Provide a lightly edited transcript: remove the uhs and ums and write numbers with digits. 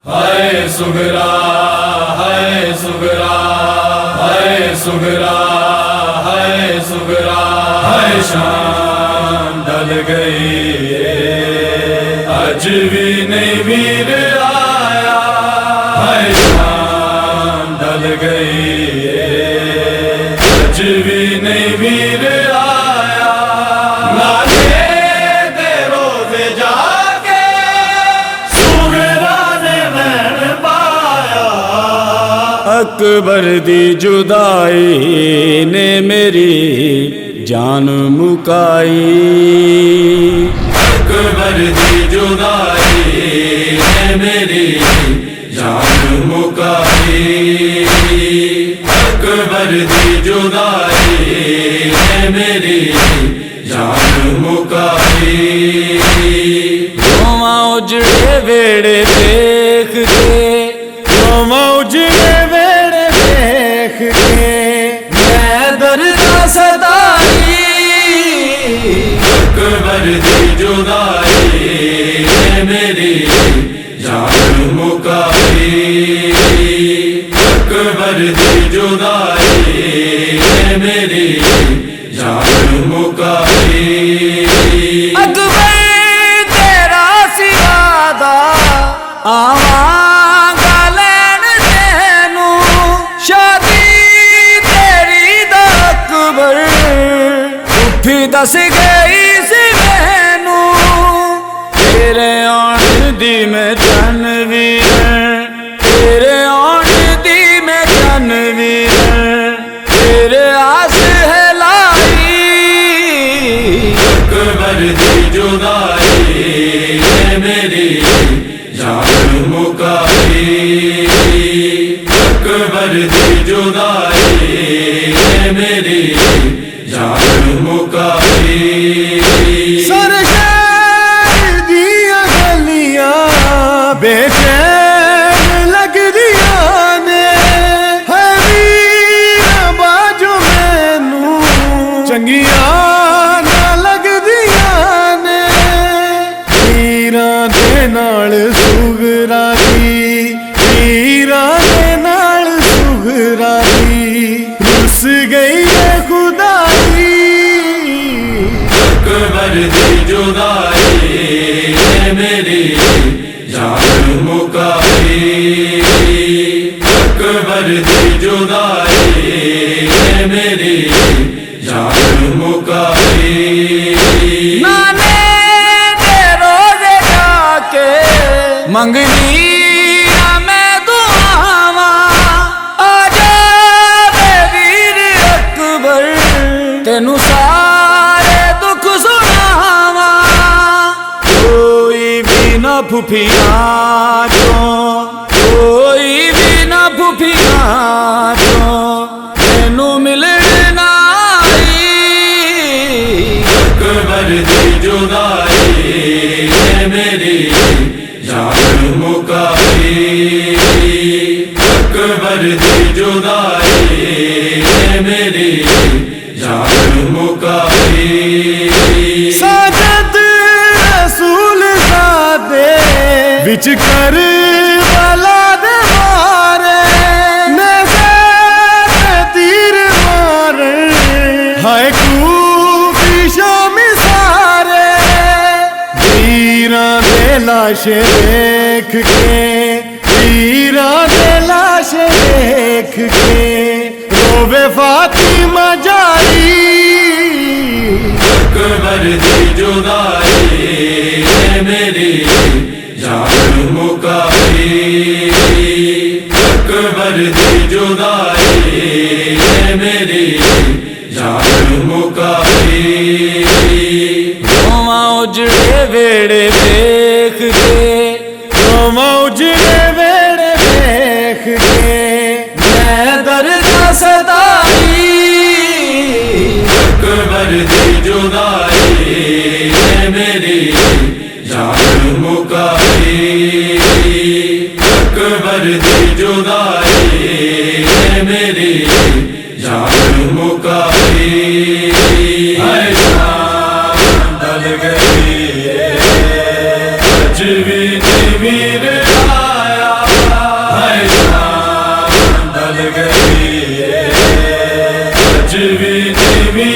हाय सुगरा, हाय सुगरा, हाय सुगरा, हाय सुगरा, हाय शाम ढल गई आज भी नहीं वीर आया, हाय शाम ढल गई आज भी नहीं वीर आया। नाले दे रोज़े जाके सुगरा ने नैन पाया, अकबर दी जुदाई ने मेरी जान मुकाई, अकबर दी जुदाई ने मेरी जान मुकाई, अकबर दी जुदाई ने मेरी जान मुकाई। रोवां उजड़े वेड़े देख के, रोवां उजड़े वेड़े देख के मैं दर्द सताई, अकबर दी जुदाई ने मेरी जान मुकाई, अकबर दी जुदाई ने मेरी जान मुकाई। अकबर तेरा सिवादा आवांगा लैन तेनू, शादी तेरी दा अकबर उठी दस गई सी मैनू, तेरे आने दी मैं जनवीर, तेरे आने दी मैं जनवीर, तेरे आस है लाई, अकबर दी जुदाई ने मेरी जान मुकाई, अकबर दी जुदाई ने मेरी जान मुकाई। सरशहर दियां गलियां बेचैन लग दियां ने, है वीर बाजो मैनू चंगियां ना लग दियां ने, वीरां दे नाल सुगरा दी, वीरां दे नाल सुगरा दी रुस गई है खुदाई, अकबर दी जुदाई ने मेरी जान मुकाई, अकबर दी जुदाई ने मेरी जान मुकाई। नाने दे रोज़े जाके मंगनी मैं दुआवा, आजा वे वीर अकबर तेनू सारे दुख सुनावा, कोई भी ना फुफिया चों, कोई भी ना फुफिया चों तेनू मिलना आई, अकबर दी जुदाई ने मेरी जान मुकाई, अकबर दी जुदाई ने मेरी जान मुकाई। साजद रसूल सादे विच कर वाला दे मारे, नज़र तीर मारे हाय कूफी शामी सारे, वीरां दे लाशे देख के, वीरां दे लाशे देख के रोवे फातिमा जाई, अकबर दी जुदाई ने मेरी जान मुकाई, अकबर दी जुदाई ने मेरी जान मुकाई। रोवां उजड़े वेड़े देख के, रोवां उजड़े वेड़े देख के मैं दर्द सताई, अकबर दी जुदाई ने मेरी जान मुकाई, अकबर दी जुदाई ने मेरी जान मुकाई। हाय शाम ढल गई आज भी नहीं वीर आया, बदल गई अज भी नीवी